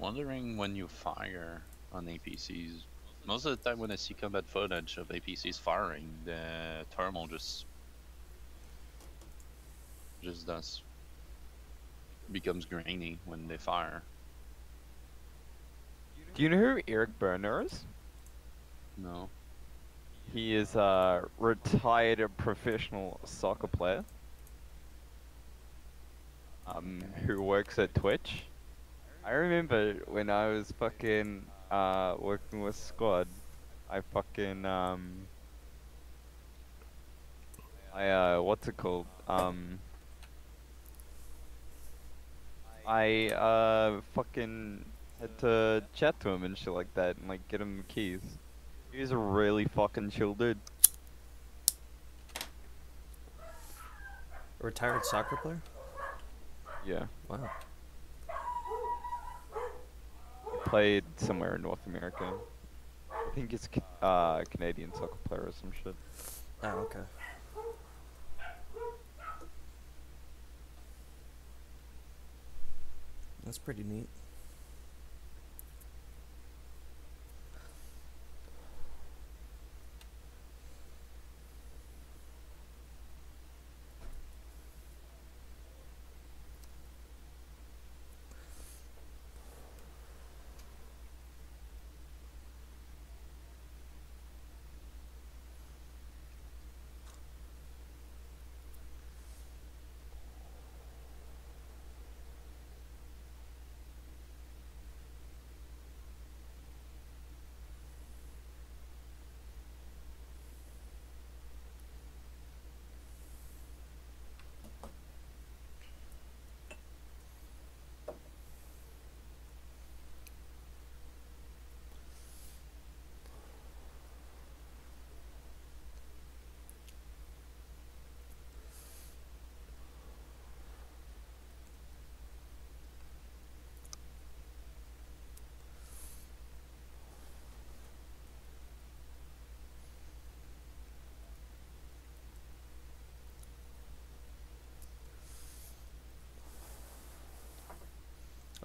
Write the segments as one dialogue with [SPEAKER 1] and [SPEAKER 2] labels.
[SPEAKER 1] wondering when you fire on APCs. Most of the time, when I see combat footage of APCs firing, the thermal just does becomes grainy when they fire.
[SPEAKER 2] Do you know who Eric Berner is?
[SPEAKER 1] No.
[SPEAKER 2] He is a retired professional soccer player. Who works at Twitch. I remember when I was fucking working with Squad, I fucking what's it called? I fucking had to chat to him and shit like that and like get him keys. He was a really fucking chill dude.
[SPEAKER 3] A retired soccer player?
[SPEAKER 2] Yeah.
[SPEAKER 3] Wow.
[SPEAKER 2] He played somewhere in North America. I think it's Canadian soccer player or some shit.
[SPEAKER 3] Oh, okay. That's pretty neat.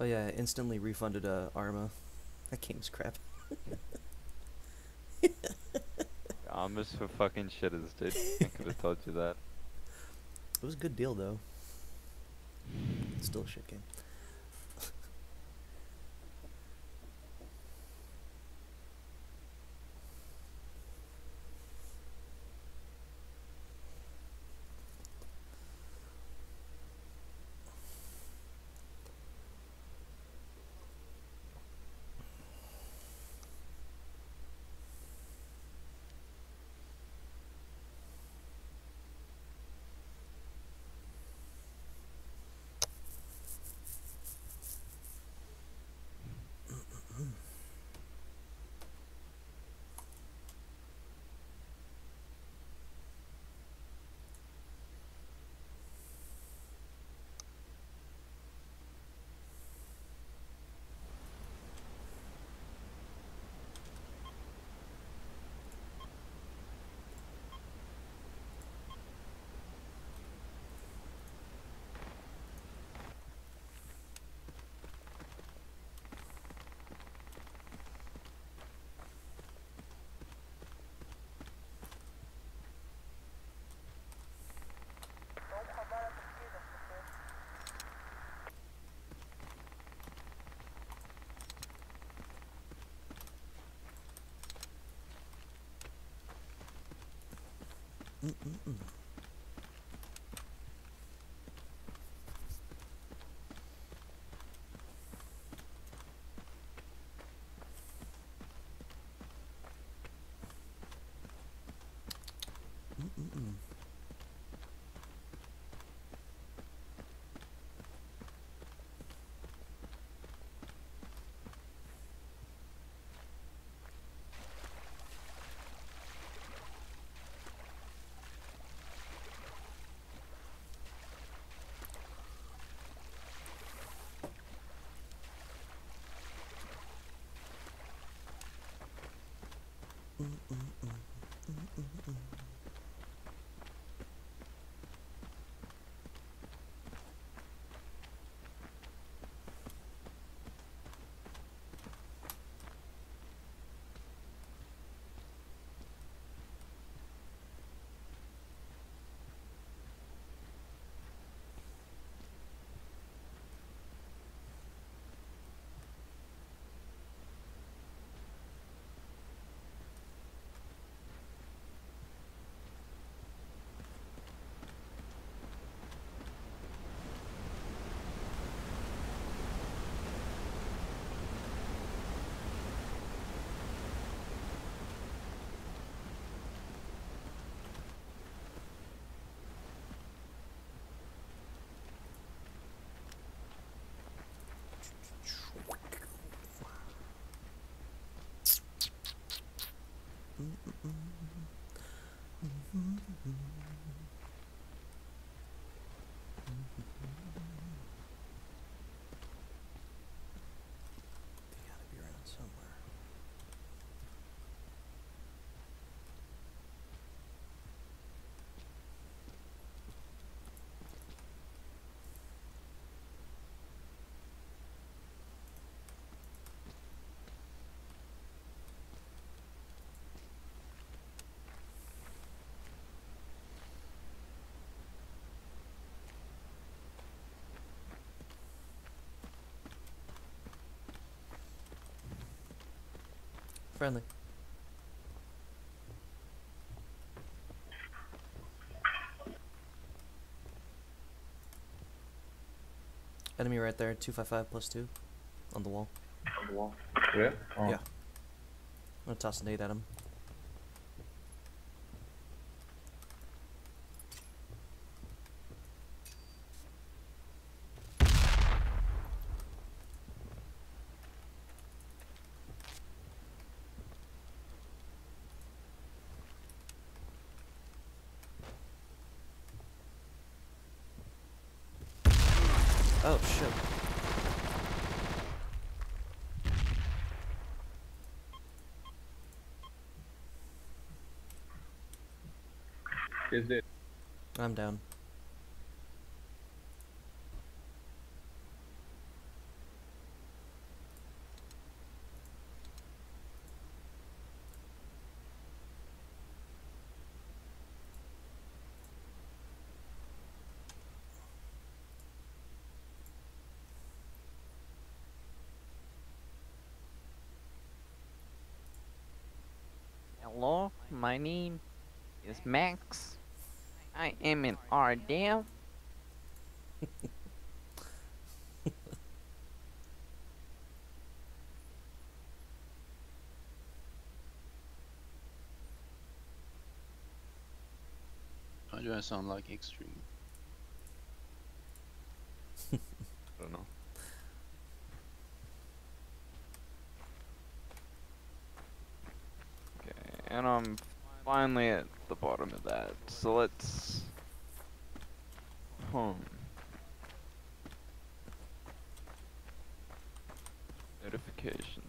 [SPEAKER 3] Oh yeah, I instantly refunded Arma. That game's crap.
[SPEAKER 2] Armors for fucking shitters, dude. I could have told you that.
[SPEAKER 3] It was a good deal though. Still a shit game. Mm-mm-mm. Mm-mm-mm. Mm-mm-mm. Mm-mm-mm. They gotta be around somewhere. Friendly. Enemy right there, 255 +2 on the wall.
[SPEAKER 4] Where? Oh.
[SPEAKER 3] Yeah. I'm gonna toss a nade at him. Oh shit.
[SPEAKER 4] Is it?
[SPEAKER 3] I'm down.
[SPEAKER 2] Hello, my name is Max. I am an RDF.
[SPEAKER 1] Why do I sound like extreme?
[SPEAKER 2] I don't know. Okay, and I'm finally at the bottom of that. So let's. Notification.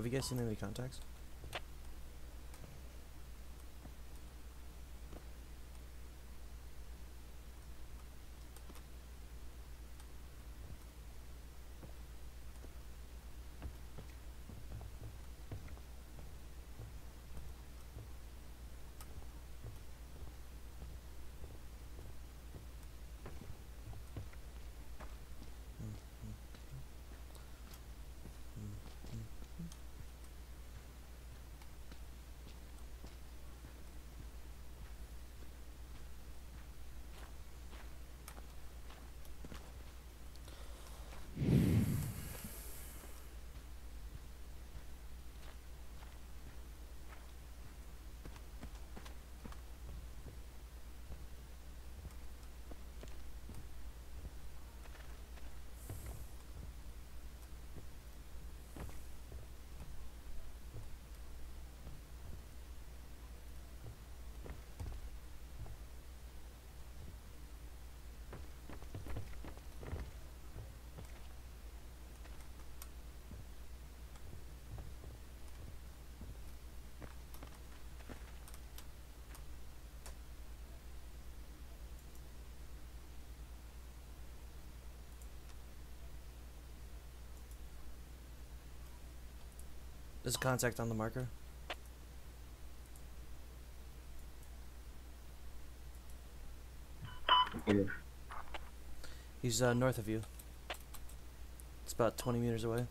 [SPEAKER 3] Have you guys seen any contacts? There's a contact on the marker.
[SPEAKER 4] Okay.
[SPEAKER 3] He's north of you. It's about 20 meters away.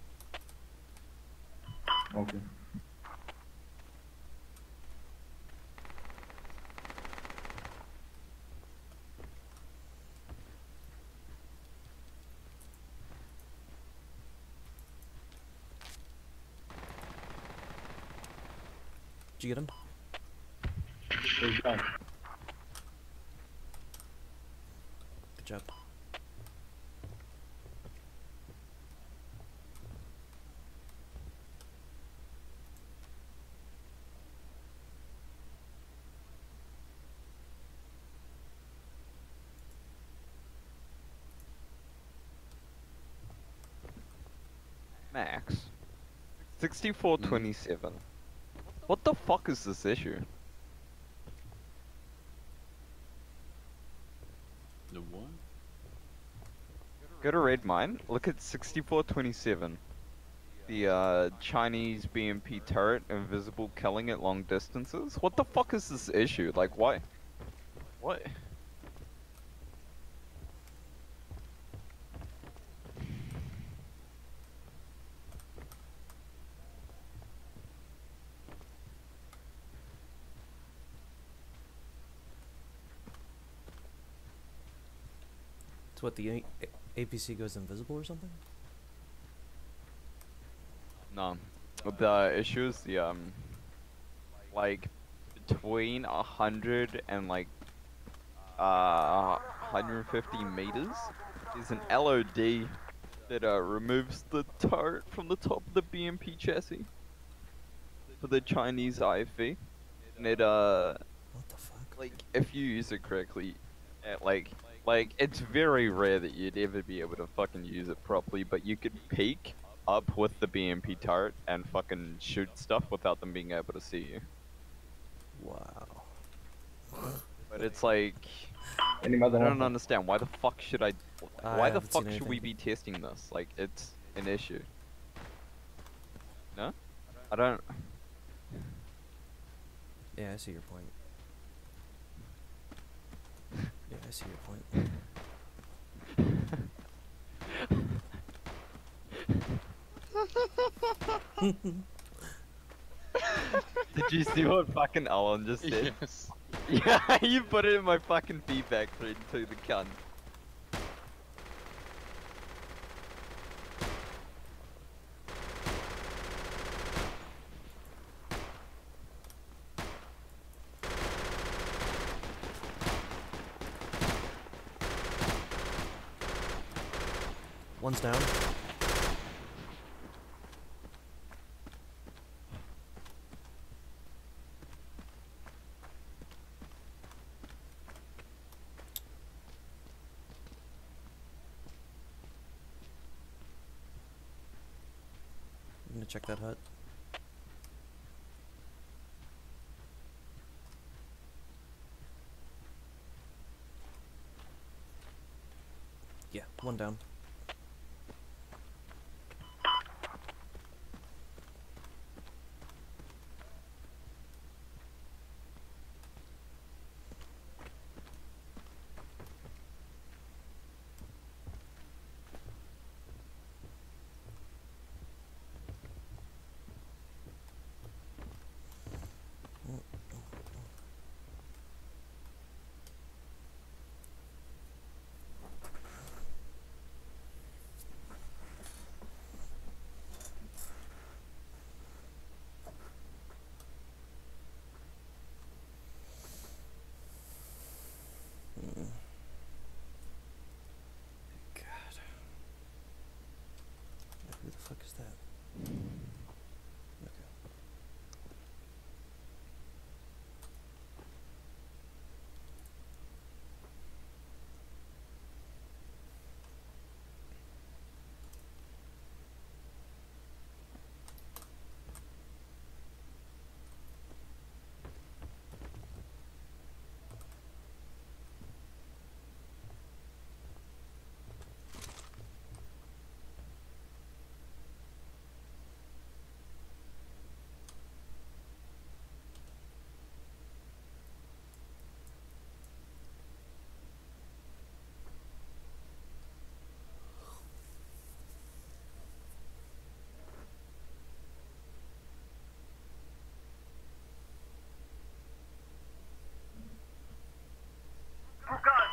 [SPEAKER 4] Okay.
[SPEAKER 3] Did you get him?
[SPEAKER 4] It's done.
[SPEAKER 3] Good job.
[SPEAKER 2] Max. 6427. What the fuck is this issue?
[SPEAKER 1] The what?
[SPEAKER 2] Go to read mine. Look at 6427. The Chinese BMP turret, invisible killing at long distances. What the fuck is this issue? Like, why? What?
[SPEAKER 3] It's what, the APC goes invisible or something?
[SPEAKER 2] No. The issue is the like between 100 and like 150 meters is an LOD that removes the turret from the top of the BMP chassis for the Chinese IFV. And it
[SPEAKER 3] What the fuck?
[SPEAKER 2] like if you use it correctly, like it's very rare that you'd ever be able to fucking use it properly, but you could peek up with the BMP turret and fucking shoot stuff without them being able to see you.
[SPEAKER 3] Wow.
[SPEAKER 2] But it's like
[SPEAKER 4] Any
[SPEAKER 2] I
[SPEAKER 4] mother
[SPEAKER 2] don't understand. Why the fuck should I?
[SPEAKER 3] I
[SPEAKER 2] Why the
[SPEAKER 3] haven't seen
[SPEAKER 2] fuck should we
[SPEAKER 3] anything.
[SPEAKER 2] be testing this? Like, it's an issue. No? I don't.
[SPEAKER 3] Yeah, I see your point. Yeah, I see your point.
[SPEAKER 2] Did you see what fucking Alan just said?
[SPEAKER 1] Yes.
[SPEAKER 2] Yeah, you put it in my fucking feedback thread to the cunt.
[SPEAKER 3] One's down. I'm gonna check that hut. One down. God. Who the fuck is that? Okay.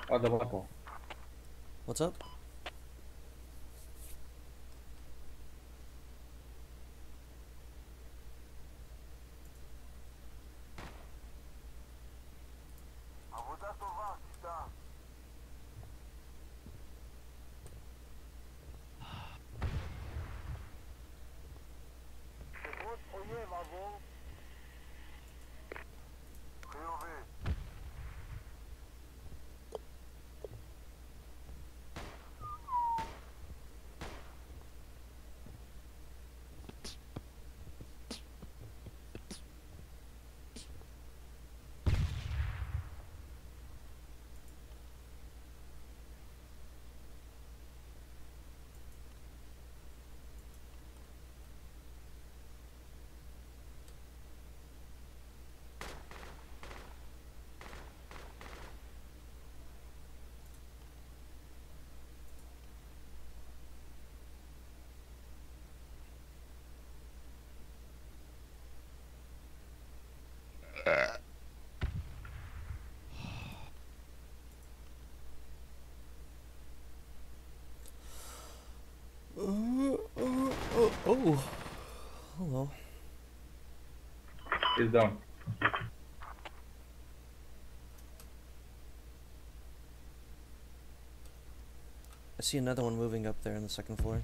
[SPEAKER 4] Ada bako.
[SPEAKER 3] What's up? Oh. Hello.
[SPEAKER 4] He's down.
[SPEAKER 3] I see another one moving up there on the second floor.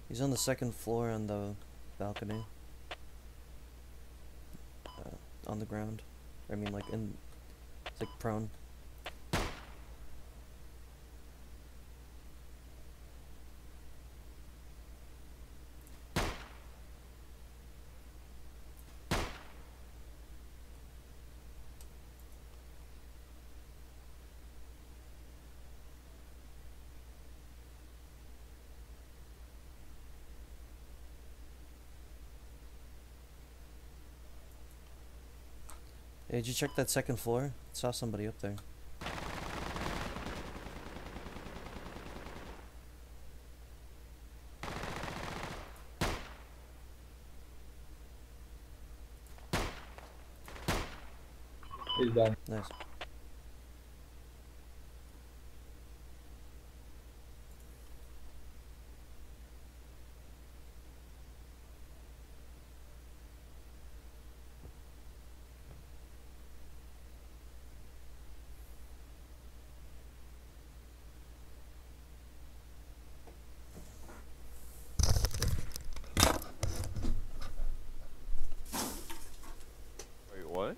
[SPEAKER 3] He's on the second floor on the balcony. On the ground. I mean, like, it's like prone. Hey, did you check that second floor? I saw somebody up there.
[SPEAKER 4] He's down.
[SPEAKER 3] Nice.
[SPEAKER 2] Wait, what?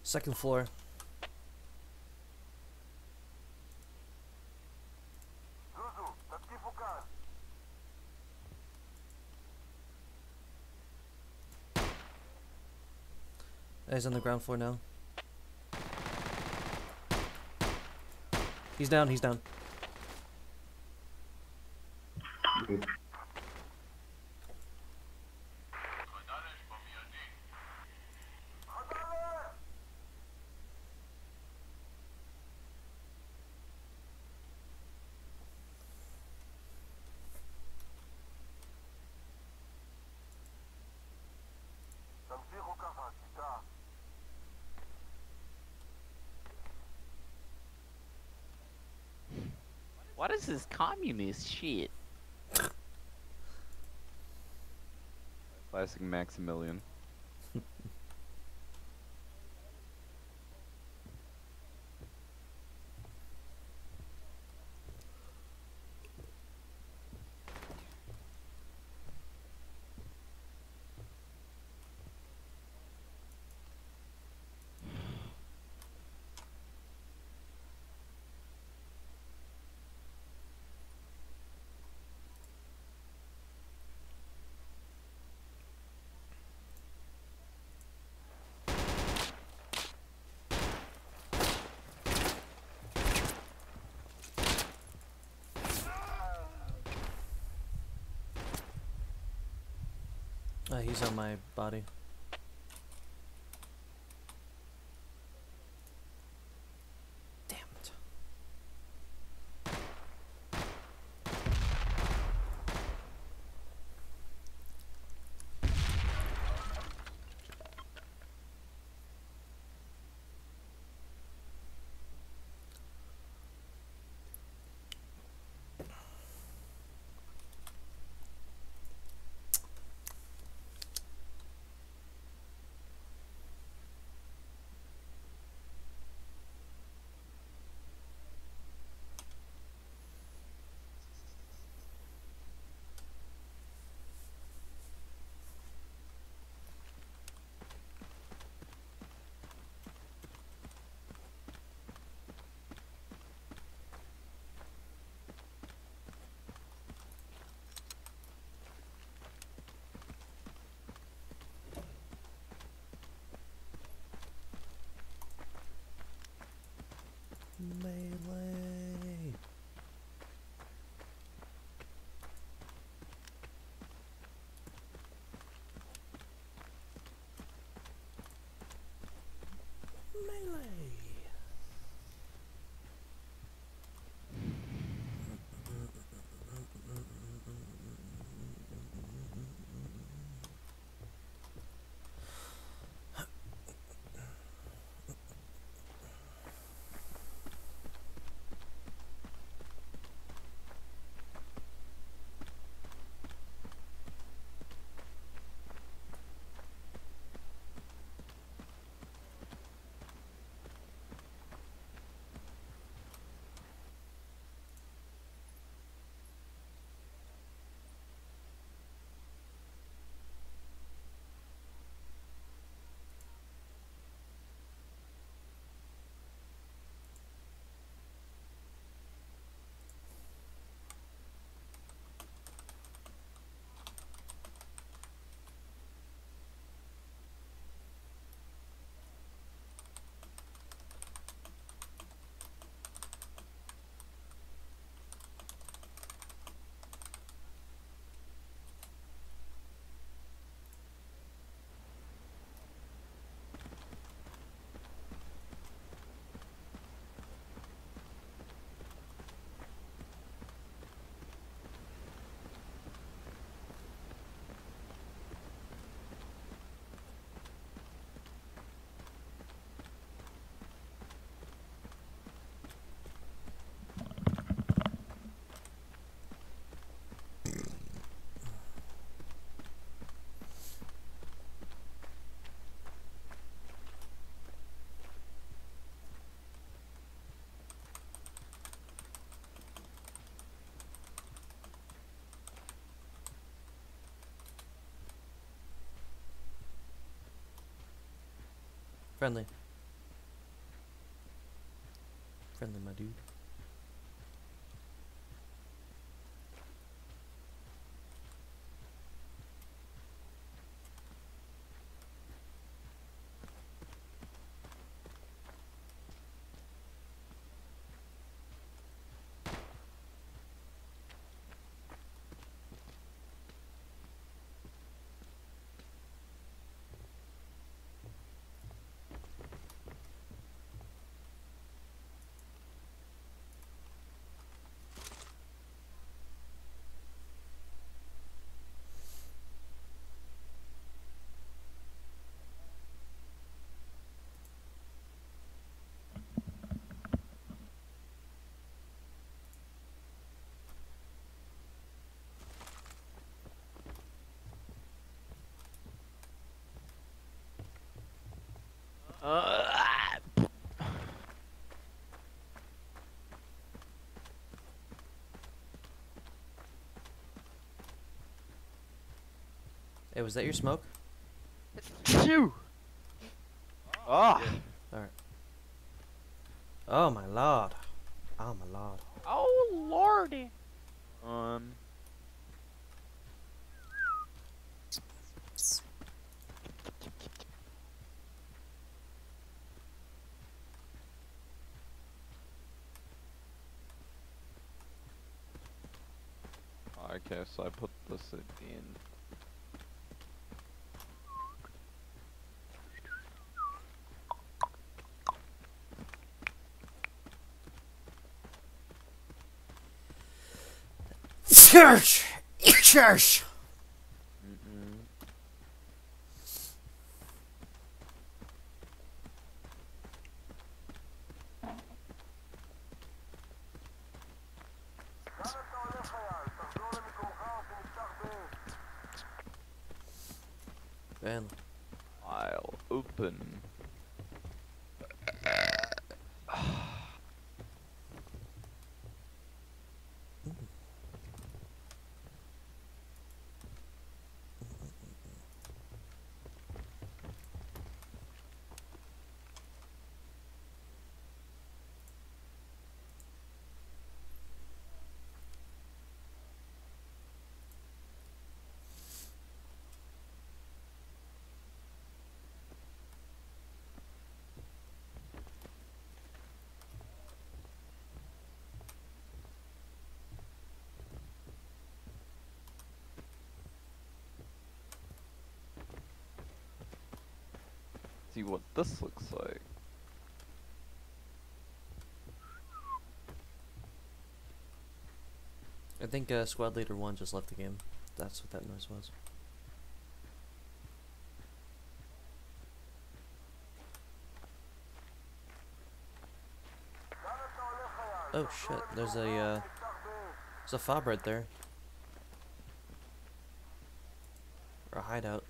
[SPEAKER 3] Second floor. He's on the ground floor now. He's down, he's down.
[SPEAKER 4] Good.
[SPEAKER 5] What is this communist shit?
[SPEAKER 2] Classic Maximilian.
[SPEAKER 3] He's on my body. Damn it. Melee. Melee. Friendly. Friendly, my dude.
[SPEAKER 5] Uh,
[SPEAKER 3] Hey, was that your smoke?
[SPEAKER 2] Phew! Ah!
[SPEAKER 3] Alright. Oh my lord. Oh my lord.
[SPEAKER 5] oh lordy.
[SPEAKER 2] Um. Okay, so I put this in.
[SPEAKER 3] Church! Church!
[SPEAKER 2] Mm-mm.
[SPEAKER 3] Man.
[SPEAKER 2] I'll open. See what this looks like.
[SPEAKER 3] I think Squad Leader 1 just left the game. That's what that noise was. Oh shit, there's a fob right there. Or a hideout.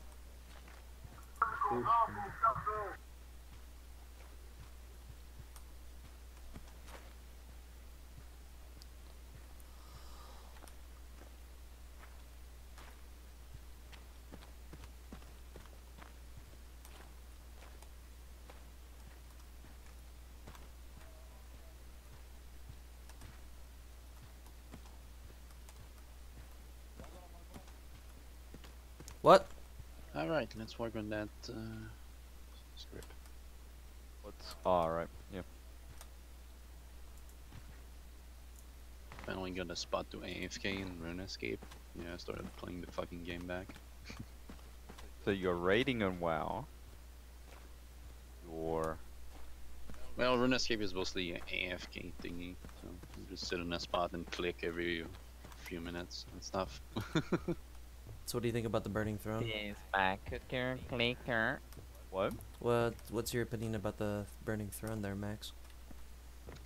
[SPEAKER 3] What?
[SPEAKER 1] Alright, let's work on that script.
[SPEAKER 2] What's alright, yeah.
[SPEAKER 1] Finally got a spot to AFK in Rune Escape. Yeah, I started playing the fucking game back.
[SPEAKER 2] So you're raiding on WoW. You're
[SPEAKER 1] Well, Rune Escape is mostly an AFK thingy, so you just sit in a spot and click every few minutes and stuff.
[SPEAKER 3] So what do you think about the Burning Throne?
[SPEAKER 5] This my cooker clicker.
[SPEAKER 2] what?
[SPEAKER 3] What's your opinion about the Burning Throne there, Max?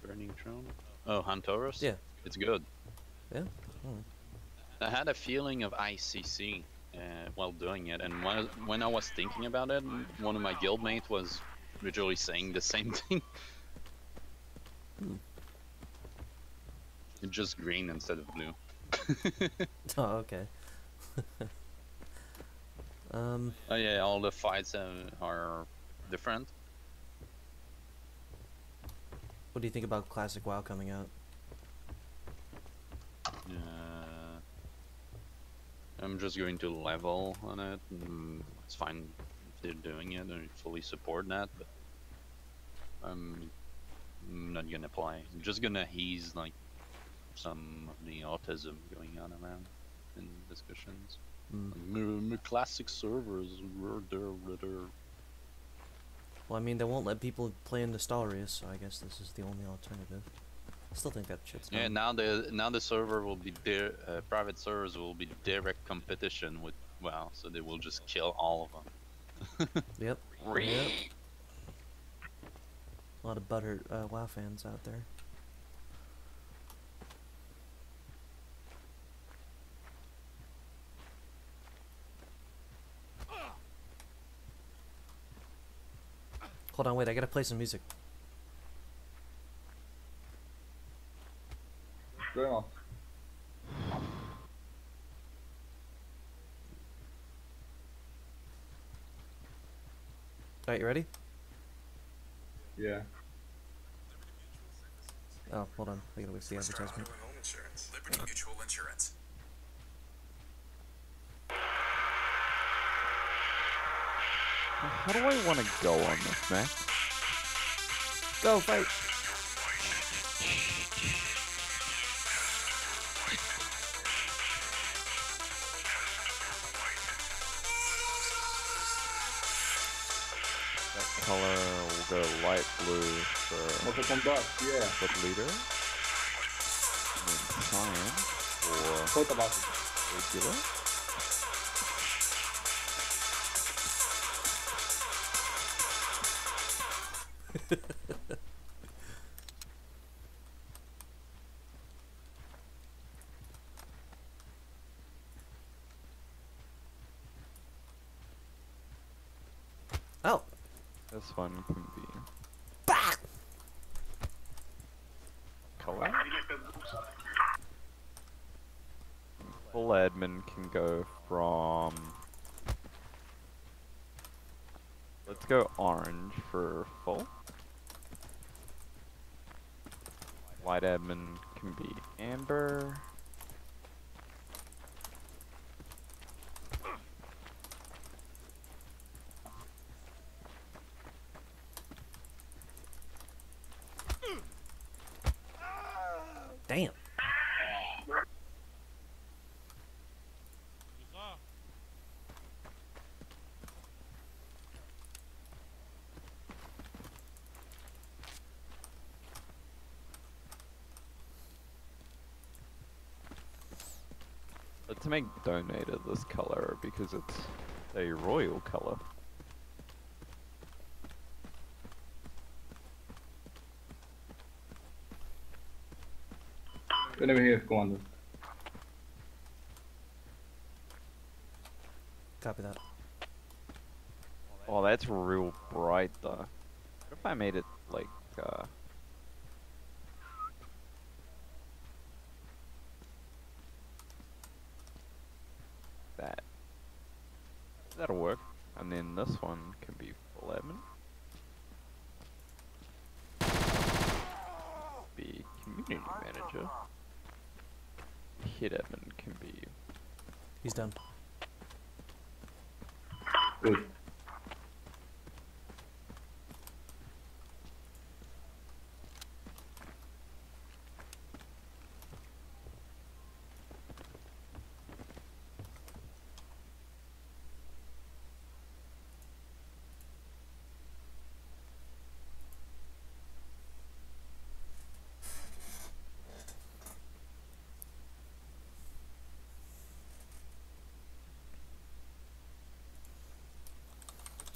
[SPEAKER 1] Burning Throne? Oh, Huntauros?
[SPEAKER 3] Yeah.
[SPEAKER 1] It's good.
[SPEAKER 3] Yeah? Oh.
[SPEAKER 1] I had a feeling of ICC while doing it, and when I was thinking about it, one of my guildmates was literally saying the same thing. It's just green instead of blue.
[SPEAKER 3] Oh, okay.
[SPEAKER 1] Oh yeah, all the fights are different.
[SPEAKER 3] What do you think about Classic WoW coming out?
[SPEAKER 1] I'm just going to level on it. It's fine if they're doing it. I fully support that, but I'm not gonna play. I'm just gonna ease like some of the autism going on around in discussions. Like, classic servers,
[SPEAKER 3] Well, I mean, they won't let people play into Stalrius, so I guess this is the only alternative. I still think that shit's
[SPEAKER 1] yeah.
[SPEAKER 3] dumb.
[SPEAKER 1] Now the server will be private servers will be direct competition with WoW, so they will just kill all of them.
[SPEAKER 3] Yep. Yep. A lot of butthurt WoW fans out there. Hold on, wait, I gotta play some music.
[SPEAKER 4] What's going on?
[SPEAKER 3] Alright, you ready?
[SPEAKER 4] Yeah.
[SPEAKER 3] Oh, hold on. I gotta wait for the advertisement.
[SPEAKER 6] Home insurance. Liberty Mutual Insurance.
[SPEAKER 2] How do I want to go on this, man?
[SPEAKER 3] Go, fight!
[SPEAKER 2] That color will go light blue for
[SPEAKER 4] Mortal Kombat, yeah.
[SPEAKER 2] the leader. And then cyan for
[SPEAKER 4] Thought about it.
[SPEAKER 2] regular.
[SPEAKER 3] Oh!
[SPEAKER 2] This one can be color. Full admin can go from. Let's go orange for full. White admin can be amber.
[SPEAKER 3] Damn.
[SPEAKER 2] Let's make Donator this color because it's a royal color.
[SPEAKER 4] Whenever here, Commander.
[SPEAKER 3] Copy that.
[SPEAKER 2] Oh, that's real bright though. What if I made it like, that? That'll work. And then this one can be full admin. Be community manager. Hit admin can be.
[SPEAKER 3] He's done.
[SPEAKER 4] Good.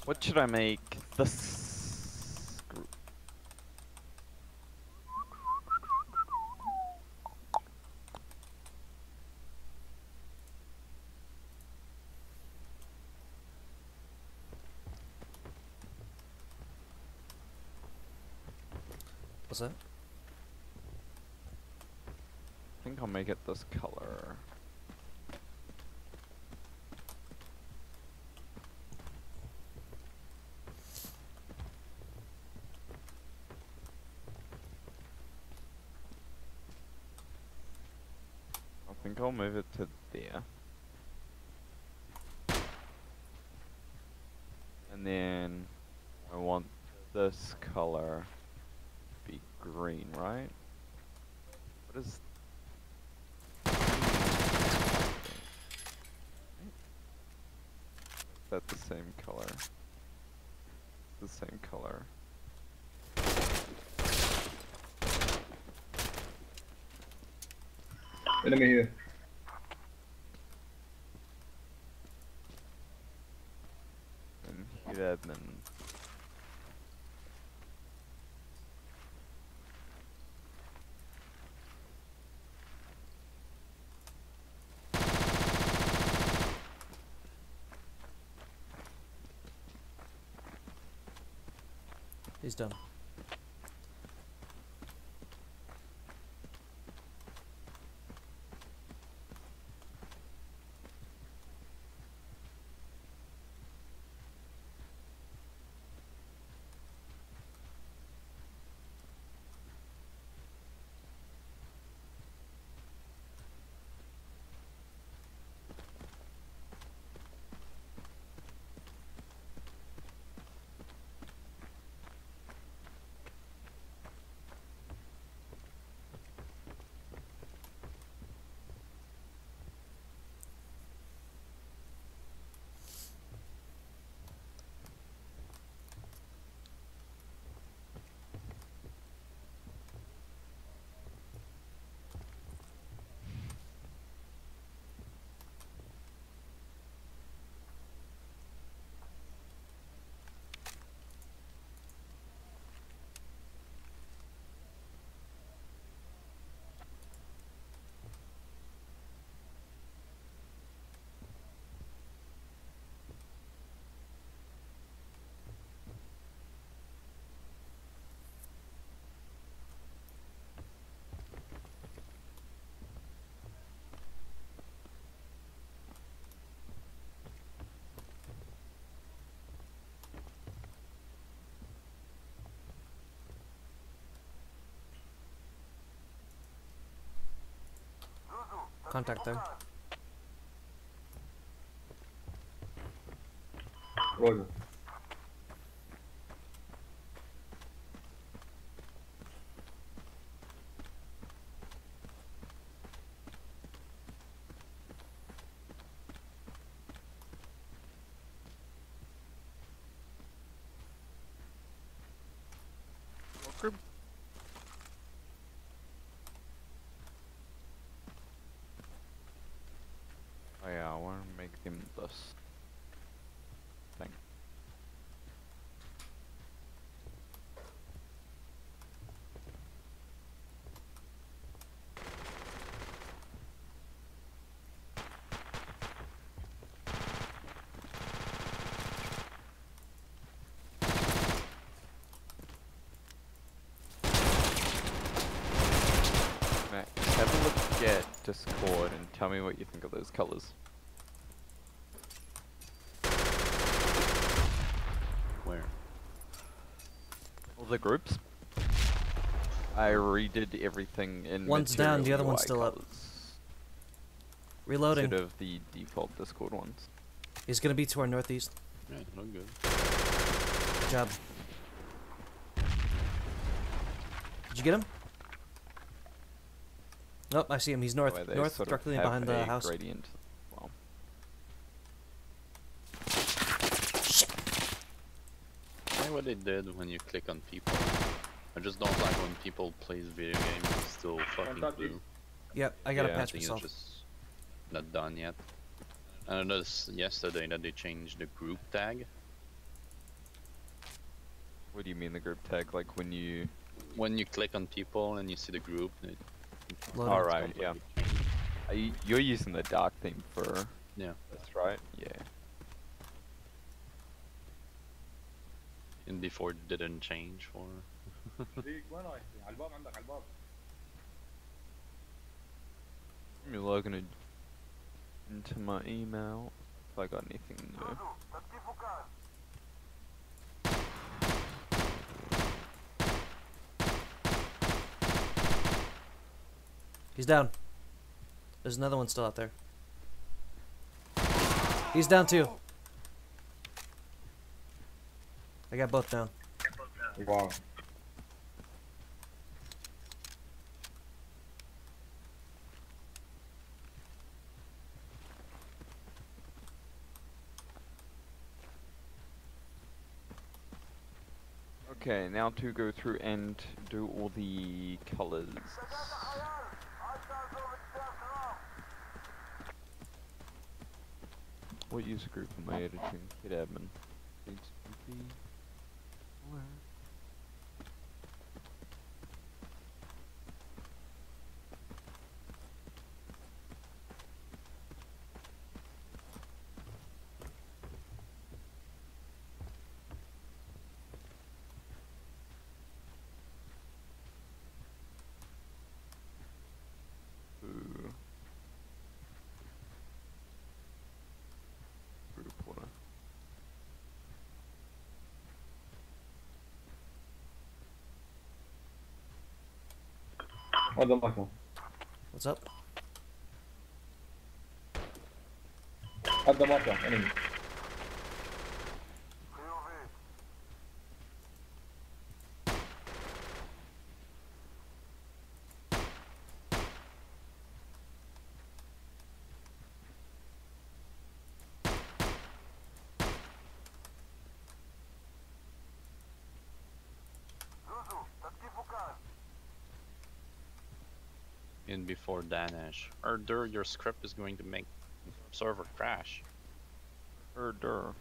[SPEAKER 2] What should I make this group?
[SPEAKER 3] What's that?
[SPEAKER 2] I think I'll make it this color. think I'll move it to there. And then I want this color to be green, right? What is... Is that the same color? The same color.
[SPEAKER 4] Enemy here.
[SPEAKER 2] And hit admin.
[SPEAKER 3] He's done. Contact there.
[SPEAKER 4] Roger.
[SPEAKER 2] Oh yeah, I want to make them this thing. Max, have a look at Discord and tell me what you think of those colors.
[SPEAKER 1] Where?
[SPEAKER 2] All the groups. I redid everything in
[SPEAKER 3] One's down, the
[SPEAKER 2] Material
[SPEAKER 3] other one's
[SPEAKER 2] UI
[SPEAKER 3] still up.
[SPEAKER 2] colours
[SPEAKER 3] Reloading.
[SPEAKER 2] instead of the default Discord ones.
[SPEAKER 3] He's gonna be to our northeast.
[SPEAKER 1] Yeah, not good.
[SPEAKER 3] Good job. Did you get him? Nope, I see him. He's north,
[SPEAKER 2] Where they
[SPEAKER 3] north,
[SPEAKER 2] sort of
[SPEAKER 3] directly
[SPEAKER 2] have
[SPEAKER 3] behind the
[SPEAKER 2] a
[SPEAKER 3] house.
[SPEAKER 2] Gradient. Well,
[SPEAKER 1] I like what they did when you click on people. I just don't like when people plays video games and still fucking
[SPEAKER 4] Contact
[SPEAKER 1] blue.
[SPEAKER 4] is-
[SPEAKER 3] Yep, I gotta
[SPEAKER 2] Yeah,
[SPEAKER 1] I
[SPEAKER 3] patch
[SPEAKER 1] think
[SPEAKER 3] myself.
[SPEAKER 1] it's just not done yet. I noticed yesterday that they changed the group tag.
[SPEAKER 2] what do you mean the group tag? Like when you...
[SPEAKER 1] When you click on people and you see the group, it,
[SPEAKER 3] Loading.
[SPEAKER 2] Alright, yeah. You're using the dark theme for
[SPEAKER 1] yeah.
[SPEAKER 2] this, right? Yeah.
[SPEAKER 1] And before it didn't change for.
[SPEAKER 4] شريك وين رايح؟ على الباب عندك على الباب.
[SPEAKER 2] You're logging it into my email if I got anything new.
[SPEAKER 3] He's down. There's another one still out there. He's down too. I got both down.
[SPEAKER 4] Wow.
[SPEAKER 2] Okay, now to go through and do all the colors. What user group am I editing? Hit admin. HTTP. Where? Ooh. Group order.
[SPEAKER 4] هذا معكم.
[SPEAKER 3] What's up?
[SPEAKER 4] هذا معكم. انمي.
[SPEAKER 1] In before Danish. Or your script is going to make the server crash.
[SPEAKER 2] Erder.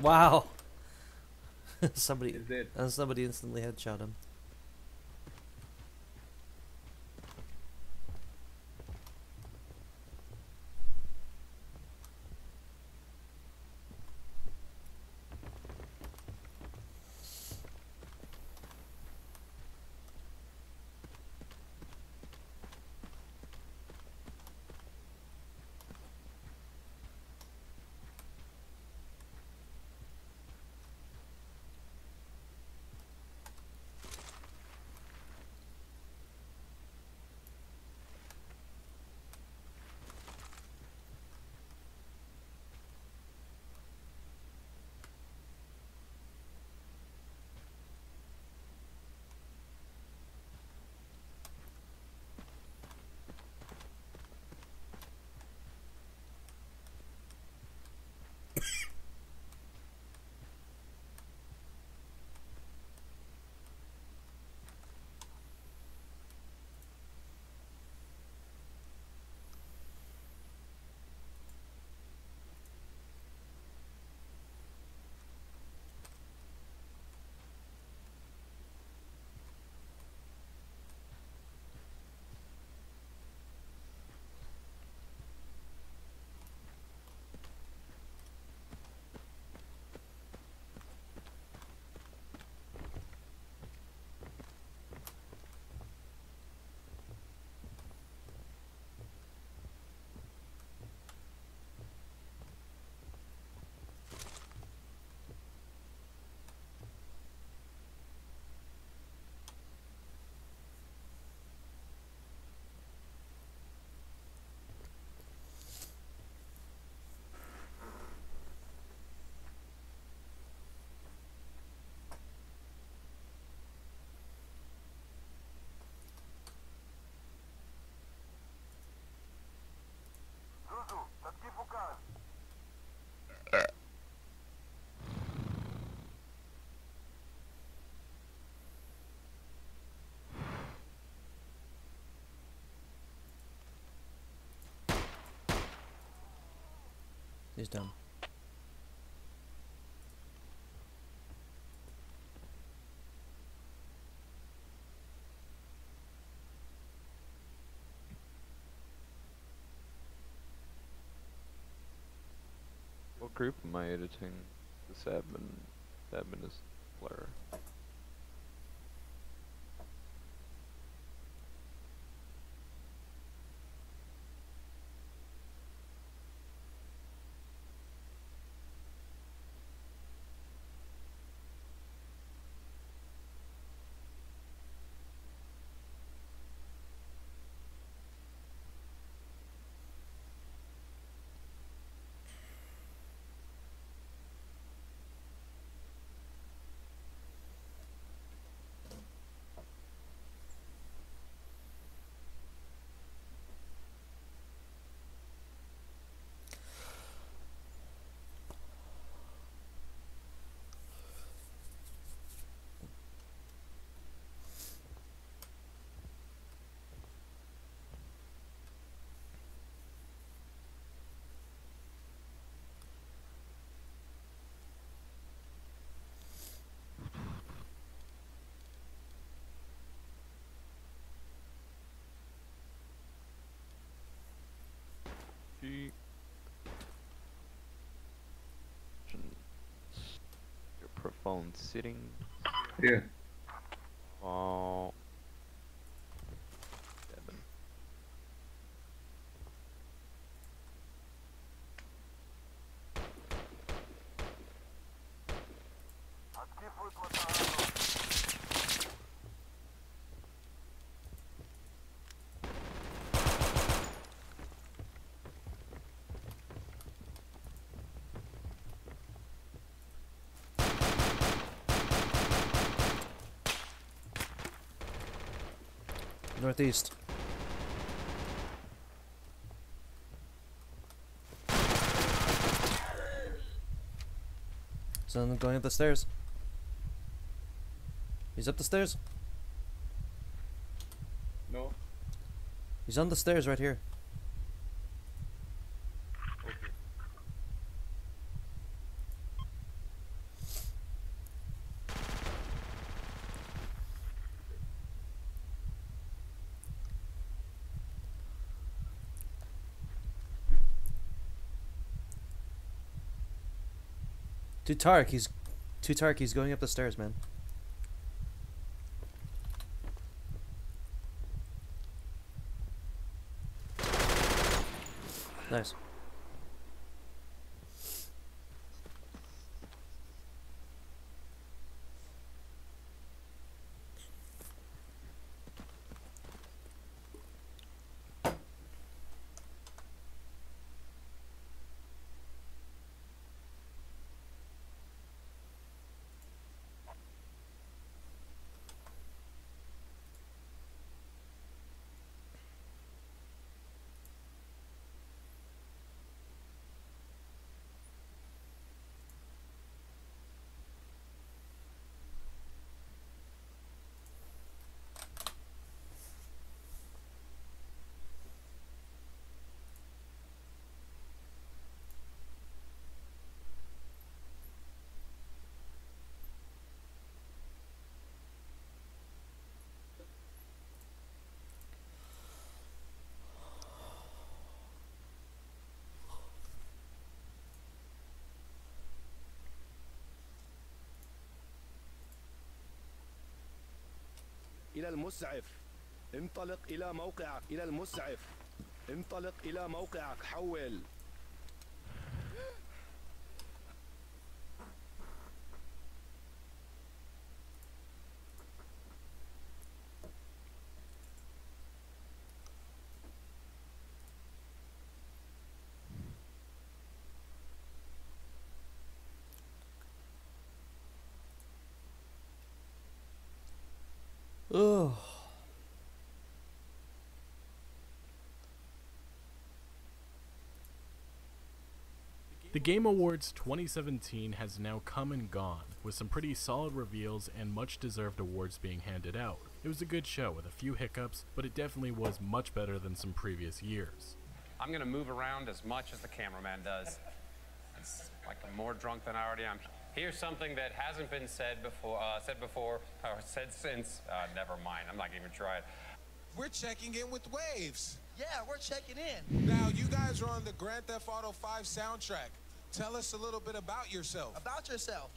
[SPEAKER 3] Wow. somebody
[SPEAKER 4] Is it?
[SPEAKER 3] somebody instantly headshot him. He's done.
[SPEAKER 2] What group am I editing? This admin. The admin is Flare. phone sitting?
[SPEAKER 4] Yeah.
[SPEAKER 2] Oh. Seven.
[SPEAKER 3] Northeast. Someone going up the stairs. He's up the stairs.
[SPEAKER 4] No.
[SPEAKER 3] He's on the stairs right here. To Tark, he's going up the stairs, man. Nice.
[SPEAKER 7] إلى المسعف انطلق إلى موقعك إلى المسعف انطلق إلى موقعك حول
[SPEAKER 3] Ugh.
[SPEAKER 8] The Game Awards 2017 has now come and gone, with some pretty solid reveals and much deserved awards being handed out. It was a good show with a few hiccups, but it definitely was much better than some previous years.
[SPEAKER 9] I'm gonna move around as much as the cameraman does. It's like I'm more drunk than I already am. Here's something that hasn't been said before, or said since. Never mind, I'm not gonna even try it.
[SPEAKER 6] We're checking in with Waves.
[SPEAKER 10] Yeah, we're checking in.
[SPEAKER 6] Now, you guys are on the Grand Theft Auto 5 soundtrack. Tell us a little bit about yourself.
[SPEAKER 10] About yourself.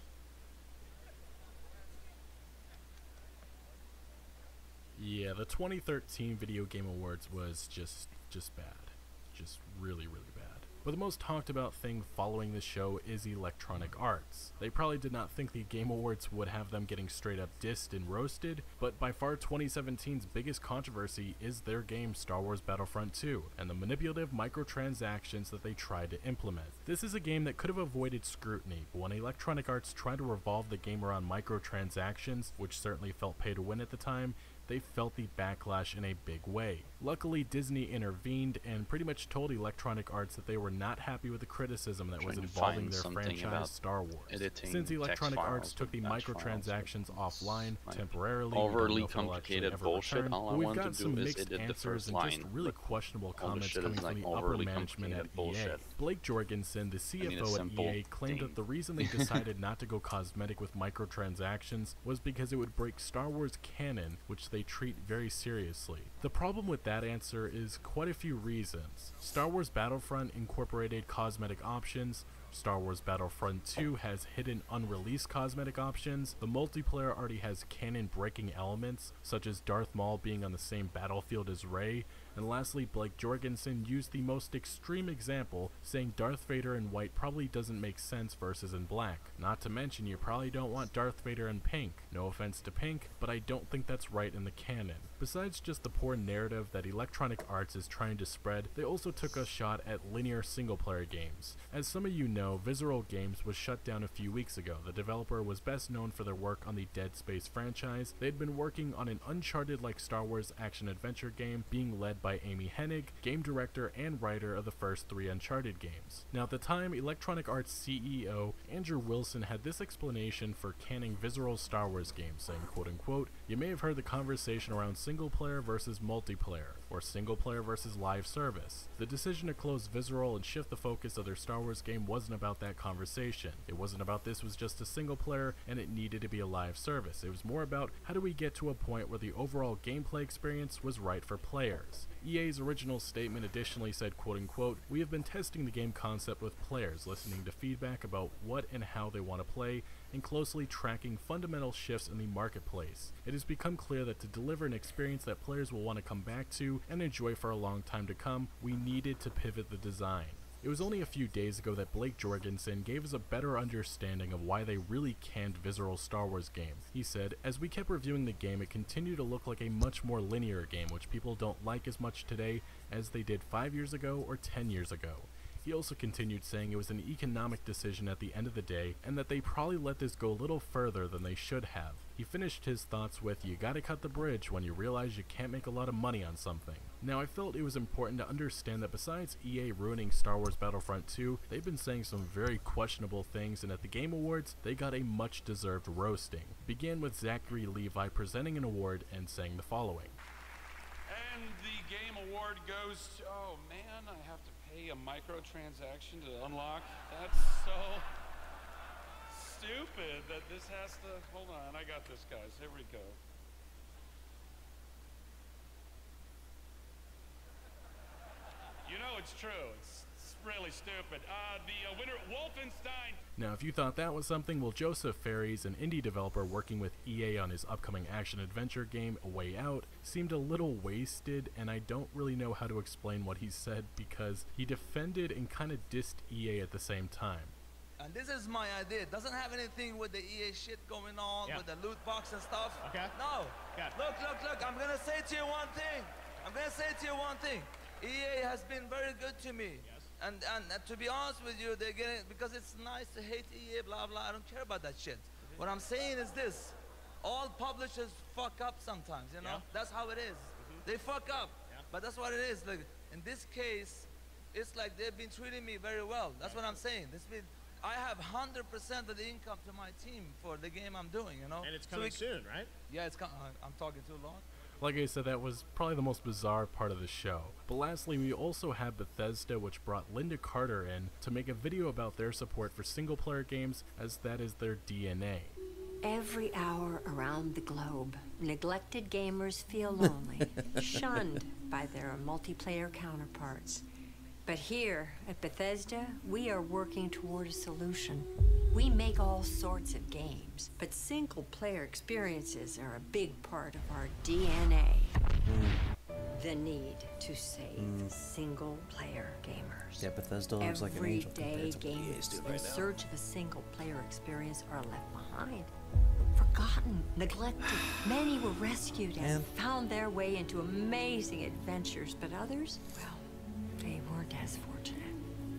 [SPEAKER 8] Yeah, the 2013 Video Game Awards was just bad. Just really, really bad. But the most talked about thing following the show is Electronic Arts. They probably did not think the Game Awards would have them getting straight up dissed and roasted, but by far 2017's biggest controversy is their game Star Wars Battlefront 2, and the manipulative microtransactions that they tried to implement. This is a game that could have avoided scrutiny, but when Electronic Arts tried to revolve the game around microtransactions, which certainly felt pay to win at the time, they felt the backlash in a big way. Luckily, Disney intervened and pretty much told Electronic Arts that they were not happy with the criticism that was involving their franchise Star Wars. Since Electronic Arts took the microtransactions offline temporarily,
[SPEAKER 1] overly complicated bullshit. All I
[SPEAKER 8] we've
[SPEAKER 1] want
[SPEAKER 8] got
[SPEAKER 1] to
[SPEAKER 8] some
[SPEAKER 1] do is
[SPEAKER 8] mixed
[SPEAKER 1] edit the
[SPEAKER 8] answers
[SPEAKER 1] first
[SPEAKER 8] and just
[SPEAKER 1] line.
[SPEAKER 8] really questionable comments
[SPEAKER 1] shit
[SPEAKER 8] coming
[SPEAKER 1] is,
[SPEAKER 8] from
[SPEAKER 1] like,
[SPEAKER 8] the upper
[SPEAKER 1] overly
[SPEAKER 8] management at
[SPEAKER 1] complicated bullshit.
[SPEAKER 8] EA. Blake Jorgensen, the CFO at EA, claimed that the reason they decided not to go cosmetic with microtransactions was because it would break Star Wars canon, which they treat very seriously. The problem with that answer is quite a few reasons. Star Wars Battlefront incorporated cosmetic options, Star Wars Battlefront 2 has hidden unreleased cosmetic options, the multiplayer already has canon-breaking elements, such as Darth Maul being on the same battlefield as Rey, and lastly, Blake Jorgensen used the most extreme example, saying Darth Vader in white probably doesn't make sense versus in black. Not to mention, you probably don't want Darth Vader in pink. No offense to pink, but I don't think that's right in the canon. Besides just the poor narrative that Electronic Arts is trying to spread, they also took a shot at linear single-player games. As some of you know, Visceral Games was shut down a few weeks ago. The developer was best known for their work on the Dead Space franchise. They had been working on an Uncharted-like Star Wars action-adventure game being led by Amy Hennig, game director and writer of the first 3 Uncharted games. Now at the time, Electronic Arts CEO Andrew Wilson had this explanation for canning Visceral Star Wars games, saying, quote-unquote, "You may have heard the conversation around single-player versus multiplayer, or single-player versus live service. The decision to close Visceral and shift the focus of their Star Wars game wasn't about that conversation. It wasn't about this was just a single-player and it needed to be a live service. It was more about how do we get to a point where the overall gameplay experience was right for players." EA's original statement additionally said, quote-unquote, "We have been testing the game concept with players, listening to feedback about what and how they want to play, and closely tracking fundamental shifts in the marketplace. It has become clear that to deliver an experience that players will want to come back to and enjoy for a long time to come, we needed to pivot the design." It was only a few days ago that Blake Jorgensen gave us a better understanding of why they really canned Visceral's Star Wars game. He said, "As we kept reviewing the game, it continued to look like a much more linear game, which people don't like as much today as they did 5 years ago or 10 years ago." He also continued saying it was an economic decision at the end of the day, and that they probably let this go a little further than they should have. He finished his thoughts with, "You gotta cut the bridge when you realize you can't make a lot of money on something." Now I felt it was important to understand that besides EA ruining Star Wars Battlefront 2, they've been saying some very questionable things, and at the Game Awards, they got a much deserved roasting. Began with Zachary Levi presenting an award and saying the following.
[SPEAKER 11] And the Game Award goes to, oh man, I have to pay a microtransaction to unlock. That's so stupid that this has to, hold on, I got this, guys, here we go. You know it's true, it's really stupid. The winner, Wolfenstein.
[SPEAKER 8] Now if you thought that was something, well, Joseph Ferries, an indie developer working with EA on his upcoming action-adventure game, A Way Out, seemed a little wasted, and I don't really know how to explain what he said because he defended and kind of dissed EA at the same time.
[SPEAKER 10] And this is my idea. It doesn't have anything with the EA shit going on, with the loot box and stuff.
[SPEAKER 12] Okay.
[SPEAKER 10] No. Look. I'm going to say to you one thing. EA has been very good to me.
[SPEAKER 12] Yes.
[SPEAKER 10] And to be honest with you, they're getting, because it's nice to hate EA, blah, blah. I don't care about that shit. What I'm saying is this. All publishers fuck up sometimes, you know?
[SPEAKER 12] Yeah.
[SPEAKER 10] That's how it is. They fuck up.
[SPEAKER 12] Yeah.
[SPEAKER 10] But that's what it is. Like, in this case, it's like they've been treating me very well. That's what I'm saying. I have 100% of the income to my team for the game I'm doing, you know?
[SPEAKER 12] And it's coming soon, right?
[SPEAKER 10] Yeah, it's coming. I'm talking too long.
[SPEAKER 8] Like I said, that was probably the most bizarre part of the show. But lastly, we also had Bethesda, which brought Linda Carter in to make a video about their support for single-player games, as that is their DNA.
[SPEAKER 13] Every hour around the globe, neglected gamers feel lonely, shunned by their multiplayer counterparts. But here at Bethesda, we are working toward a solution. We make all sorts of games, but single-player experiences are a big part of our DNA. The need to save single-player gamers.
[SPEAKER 3] Yeah, Bethesda looks like an angel compared to what EA's doing right
[SPEAKER 13] in
[SPEAKER 3] now.
[SPEAKER 13] search of a single-player experience are left behind. Forgotten, neglected. Many were rescued and found their way into amazing adventures, but others, well, they weren't as fortunate.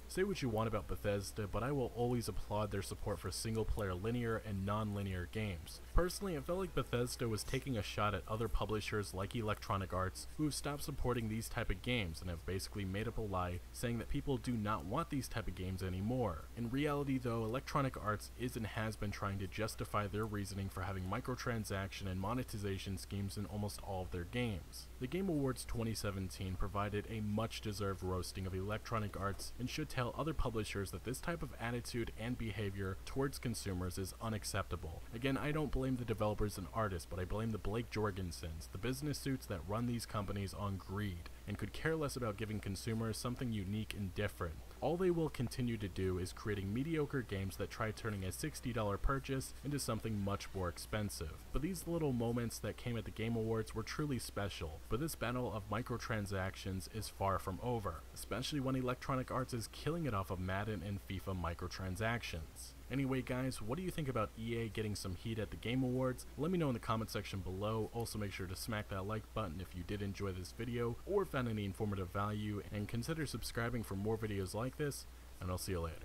[SPEAKER 8] Say what you want about Bethesda, but I will always applaud their support for single-player linear and non-linear games. Personally, it felt like Bethesda was taking a shot at other publishers like Electronic Arts who have stopped supporting these type of games and have basically made up a lie saying that people do not want these type of games anymore. In reality though, Electronic Arts is and has been trying to justify their reasoning for having microtransaction and monetization schemes in almost all of their games. The Game Awards 2017 provided a much-deserved roasting of Electronic Arts and should tell other publishers that this type of attitude and behavior towards consumers is unacceptable. Again, I don't blame the developers and artists, but I blame the Blake Jorgensens, the business suits that run these companies, on greed, and could care less about giving consumers something unique and different. All they will continue to do is creating mediocre games that try turning a $60 purchase into something much more expensive. But these little moments that came at the Game Awards were truly special, but this battle of microtransactions is far from over, especially when Electronic Arts is killing it off of Madden and FIFA microtransactions. Anyway guys, what do you think about EA getting some heat at the Game Awards? Let me know in the comment section below. Also make sure to smack that like button if you did enjoy this video or found any informative value, and consider subscribing for more videos like this, and I'll see you later.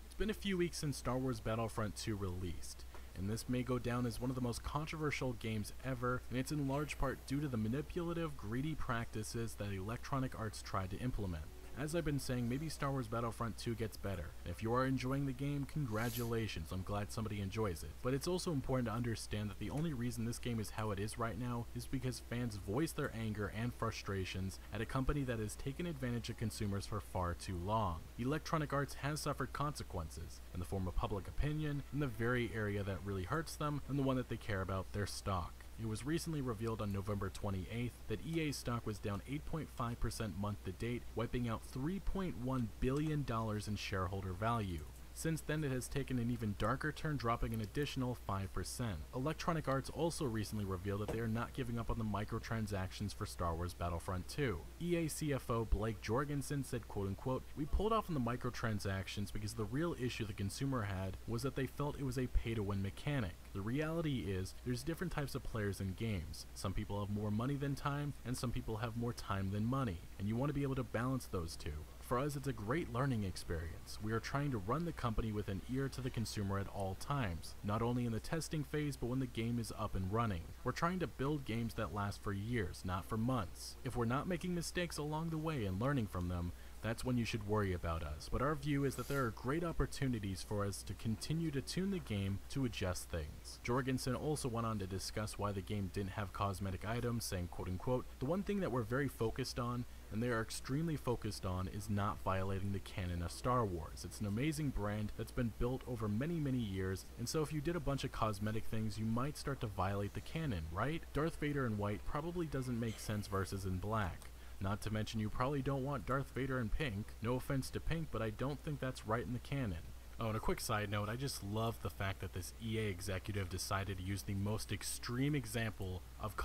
[SPEAKER 8] It's been a few weeks since Star Wars Battlefront 2 released, and this may go down as one of the most controversial games ever, and it's in large part due to the manipulative, greedy practices that Electronic Arts tried to implement. As I've been saying, maybe Star Wars Battlefront 2 gets better. If you are enjoying the game, congratulations, I'm glad somebody enjoys it. But it's also important to understand that the only reason this game is how it is right now is because fans voice their anger and frustrations at a company that has taken advantage of consumers for far too long. Electronic Arts has suffered consequences, in the form of public opinion, in the very area that really hurts them, and the one that they care about, their stock. It was recently revealed on November 28th that EA's stock was down 8.5% month to date, wiping out $3.1 billion in shareholder value. Since then, it has taken an even darker turn, dropping an additional 5%. Electronic Arts also recently revealed that they are not giving up on the microtransactions for Star Wars Battlefront 2. EA CFO Blake Jorgensen said, quote-unquote, "We pulled off on the microtransactions because the real issue the consumer had was that they felt it was a pay-to-win mechanic. The reality is, there's different types of players in games. Some people have more money than time, and some people have more time than money, and you want to be able to balance those two. For us, it's a great learning experience. We are trying to run the company with an ear to the consumer at all times, not only in the testing phase, but when the game is up and running. We're trying to build games that last for years, not for months. If we're not making mistakes along the way and learning from them, that's when you should worry about us. But our view is that there are great opportunities for us to continue to tune the game to adjust things." Jorgensen also went on to discuss why the game didn't have cosmetic items, saying, quote-unquote, "The one thing that we're very focused on, and they are extremely focused on, is not violating the canon of Star Wars. It's an amazing brand that's been built over many, many years, and so if you did a bunch of cosmetic things, you might start to violate the canon, right? Darth Vader in white probably doesn't make sense versus in black. Not to mention you probably don't want Darth Vader in pink. No offense to pink, but I don't think that's right in the canon." Oh, and a quick side note, I just love the fact that this EA executive decided to use the most extreme example of